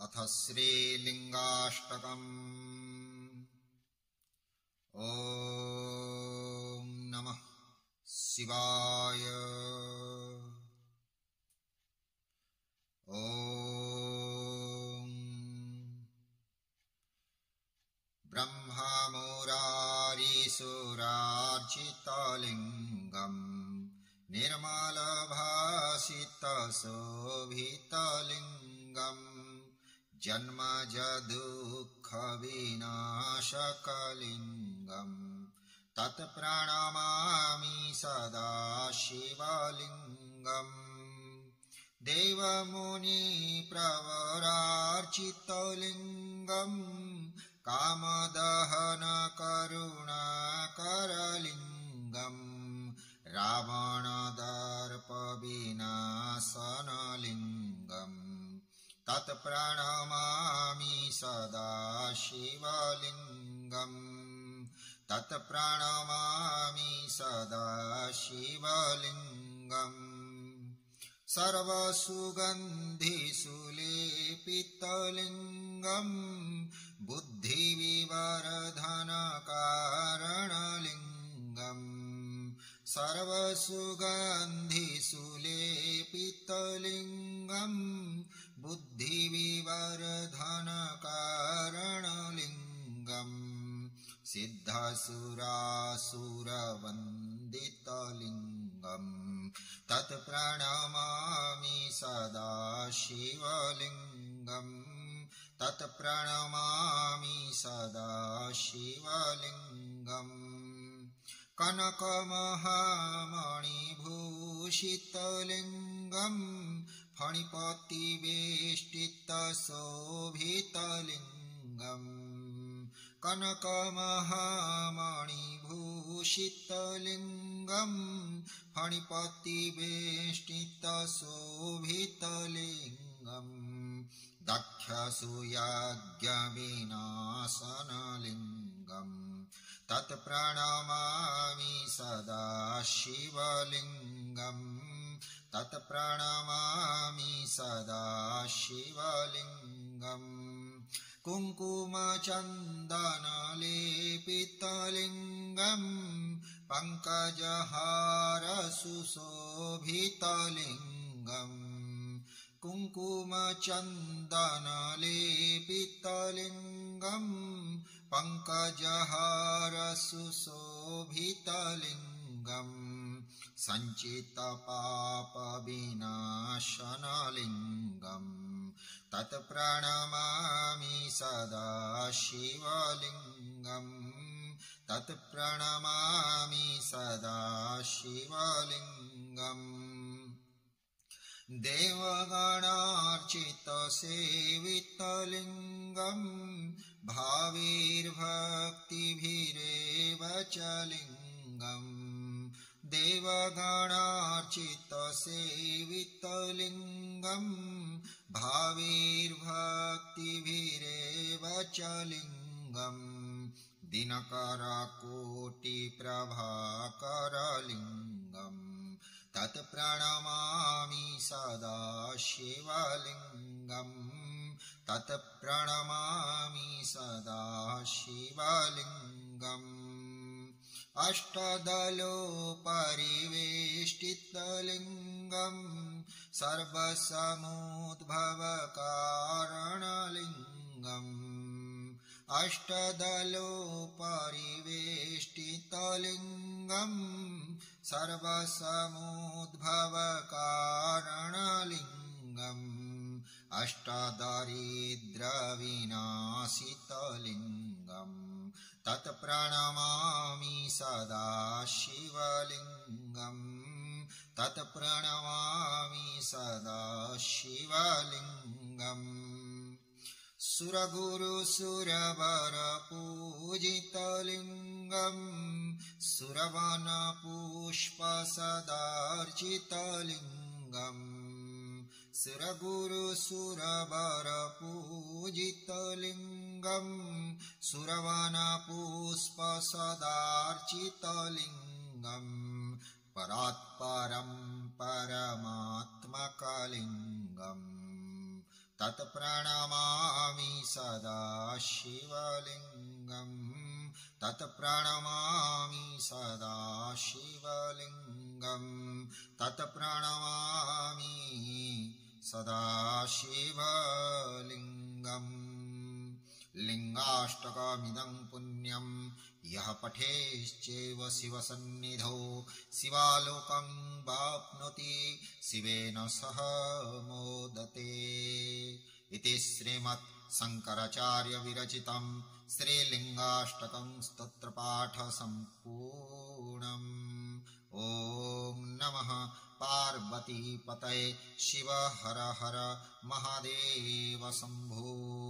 अथ श्रीलिङ्गाष्टकम्। ॐ नमः शिवाय। ॐ ब्रह्ममुरारिसुरार्चितलिङ्गम् निर्मलभासितशोभितलिङ्गम् जन्मजदुःखविनाशकलिङ्गम् तत्प्रणमामि सदा शिवलिङ्गम्। देवमुनिप्रवरार्चितलिङ्गम् कामदहनकरुणाकरलिङ्गम् रावणदर्पविनाशनलिङ्गम् तत्प्रणमामि सदा शिवलिङ्गम्। तत्प्रणमामि सदा शिवलिङ्गम्। सर्वसुगन्धिसुलेपितलिङ्गम् बुद्धिविवर्धनकारणलिङ्गम् सर्वसुगन्धिसुलेपितलिङ्गम् बुद्धिविवर्धनकारणलिङ्गम् सिद्धसुरासुरवन्दितलिङ्गम् तत्प्रणमामि सदा शिवलिङ्गम्। तत्प्रणमामि सदा शिवलिङ्गम्। कनकमहामणिभूषितलिङ्गम् फणिपतिवेष्टितशोभितलिङ्गम् कनकमहामणिभूषितलिङ्गम् फणिपतिवेष्टितशोभितलिङ्गम् दक्षसूयाज्ञविनाशनलिङ्गम् तत्प्रणमामि सदा शिवलिङ्गम्। तत्प्रणमामि सदा शिवलिङ्गम्। कुङ्कुमचन्दनलेपितलिङ्गम् पङ्कजहारसुशोभितलिङ्गम् कुङ्कुमचन्दनलेपितलिङ्गम् पङ्कजहारसुशोभितलिङ्गम् सञ्चितपापविनाशनलिङ्गम् तत्प्रणमामि सदा शिवलिङ्गम्। तत्प्रणमामि सदा शिवलिङ्गम्। देवगणार्चितसेवितलिङ्गम् भावैर्भक्तिभिरेव च लिङ्गम् देवगणार्चितसेवितलिङ्गम् भावैर्भक्तिभिरेव च लिङ्गम् दिनकरकोटिप्रभाकरलिङ्गम् तत्प्रणमामि सदा शिवलिङ्गम्। तत्प्रणमामि सदा शिवलिङ्गम्। अष्टदलोपरिवेष्टितलिङ्गम् सर्वसमुद्भवकारणलिङ्गम् अष्टदलोपरिवेष्टितलिङ्गम् सर्वसमुद्भवकारणलिङ्गम् अष्टदारिद्र्यविनाशितलिङ्गम् तत्प्रणमामि सदा शिवलिङ्गम्। तत्प्रणमामि सदा शिवलिङ्गम्। सुरगुरुसुरवरपूजितलिङ्गम् सुरवनपुष्पसदार्चितलिङ्गम् सुरगुरुसुरवरपूजितलिङ्गम् सुरवनपुष्पसदार्चितलिङ्गम् परात्परं परमात्मकलिङ्गम् तत्प्रणमामि सदा शिवलिङ्गम् तत्प्रणमामि सदा शिवलिङ्गम् तत्प्रणमामि सदा शिवलिङ्गम् लिङ्गाष्टकमिदं पुण्यं यः पठेश्चैव शिवसन्निधौ शिवालोकं वाप्नोति शिवेन सह मोदते इति श्रीमत् शङ्कराचार्य विरचितं श्रीलिङ्गाष्टकं स्तोत्रपाठ सम्पूर्णम्। ॐ नमः पार्वतीपतये शिव हर हर महादेव शम्भो।